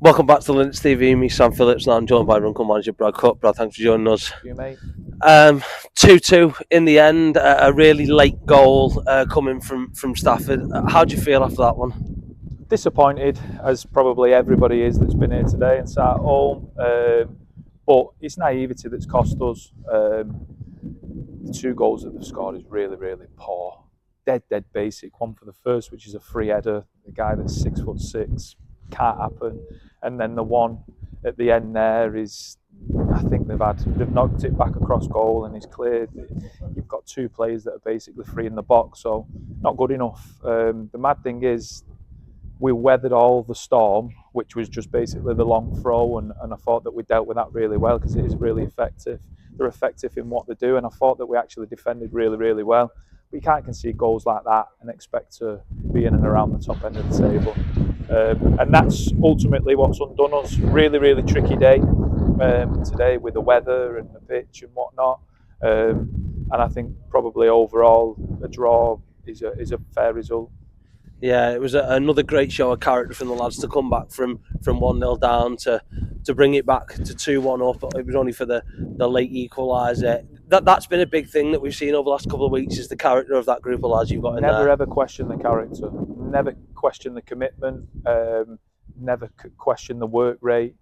Welcome back to Linux TV. Me, Sam Phillips, and I'm joined by Runcorn manager Brad Cooke. Brad, thanks for joining us. You, mate. 2-2 in the end. A really late goal coming from Stafford. How do you feel after that one? Disappointed, as probably everybody is that's been here today and sat at home. But it's naivety that's cost us. The 2 goals that they've scored is really, really poor. Dead basic. One for the first, which is a free header. The guy that's 6'6", can't happen. And then the one at the end there is, I think they've knocked it back across goal and it's cleared. You've got 2 players that are basically free in the box, so not good enough. The mad thing is, we weathered all the storm, which was just basically the long throw, and I thought that we dealt with that really well because it is really effective. They're effective in what they do, and I thought that we actually defended really, really well. But you can't concede goals like that and expect to be in and around the top end of the table. And that's ultimately what's undone us. Really, really tricky day today with the weather and the pitch and whatnot. And I think probably overall a draw is a fair result. Yeah, it was another great show of character from the lads to come back from 1-0 down to bring it back to 2-1 up. It was only for the late equaliser. That's been a big thing that we've seen over the last couple of weeks, is the character of that group of lads you've got in there. Never ever question the character, never question the commitment, never question the work rate.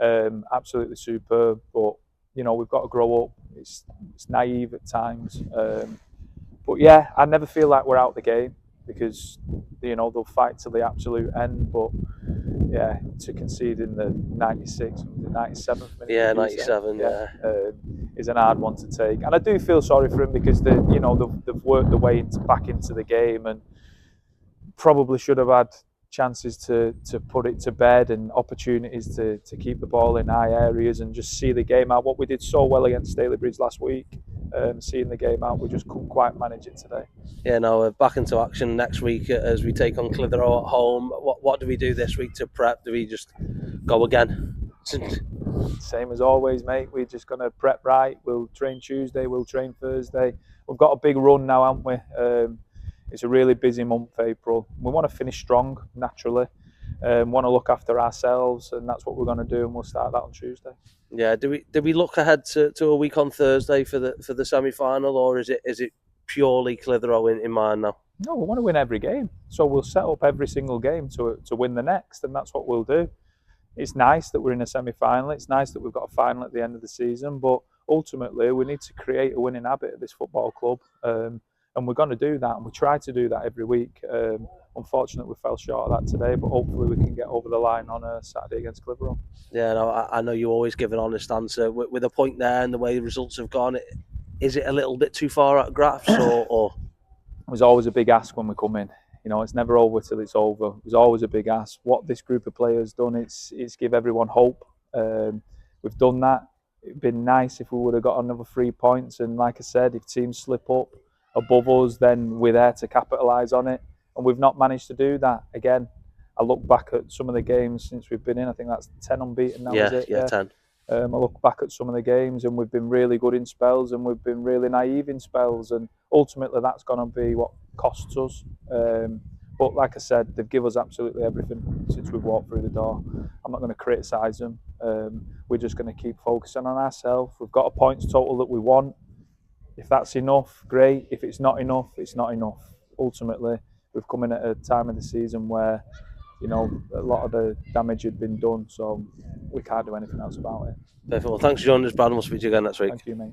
Absolutely superb, but we've got to grow up. It's naive at times, but yeah, I never feel like we're out the game, because they'll fight to the absolute end. But yeah, to concede in the 97th minute, yeah, 97, is an hard one to take. And I do feel sorry for him, because they've worked their way back into the game and probably should have had chances to put it to bed and opportunities to keep the ball in high areas and just see the game out. What we did so well against Stalybridge last week, seeing the game out, we just couldn't quite manage it today. Yeah, no, we're back into action next week as we take on Clitheroe at home. What do we do this week to prep? Do we just go again? Same as always, mate. We're just going to prep right. We'll train Tuesday, we'll train Thursday. We've got a big run now, haven't we? It's a really busy month, April. We want to finish strong, naturally. Want to look after ourselves, and that's what we're going to do, and we'll start that on Tuesday. Yeah, do we look ahead to a week on Thursday for the semi-final, or is it purely Clitheroe in mind now? No, we want to win every game, so we'll set up every single game to win the next, and that's what we'll do. It's nice that we're in a semi-final. It's nice that we've got a final at the end of the season, but ultimately we need to create a winning habit at this football club. And we're going to do that, and we try to do that every week. Unfortunately, we fell short of that today, but hopefully we can get over the line on a Saturday against Clitheroe. Yeah, no, I know you always give an honest answer. With a point there and the way the results have gone, is it a little bit too far out of grasp? or? It was always a big ask when we come in. It's never over till it's over. It was always a big ask. What this group of players done, it's give everyone hope. We've done that. It'd been nice if we would have got another 3 points. And like I said, if teams slip up above us, then we're there to capitalise on it. And we've not managed to do that. Again, I look back at some of the games since we've been in. I think that's 10 unbeaten now, is it? Yeah, 10. I look back at some of the games, and we've been really good in spells, and we've been really naive in spells, and ultimately that's going to be what costs us. But like I said, they've given us absolutely everything since we've walked through the door. I'm not going to criticise them. We're just going to keep focusing on ourselves. We've got a points total that we want. If that's enough, great. If it's not enough, it's not enough. Ultimately, we've come in at a time of the season where a lot of the damage had been done, so we can't do anything else about it. Perfect. Well, thanks for joining us, Brad, and we'll speak to you again next week. Thank you, mate.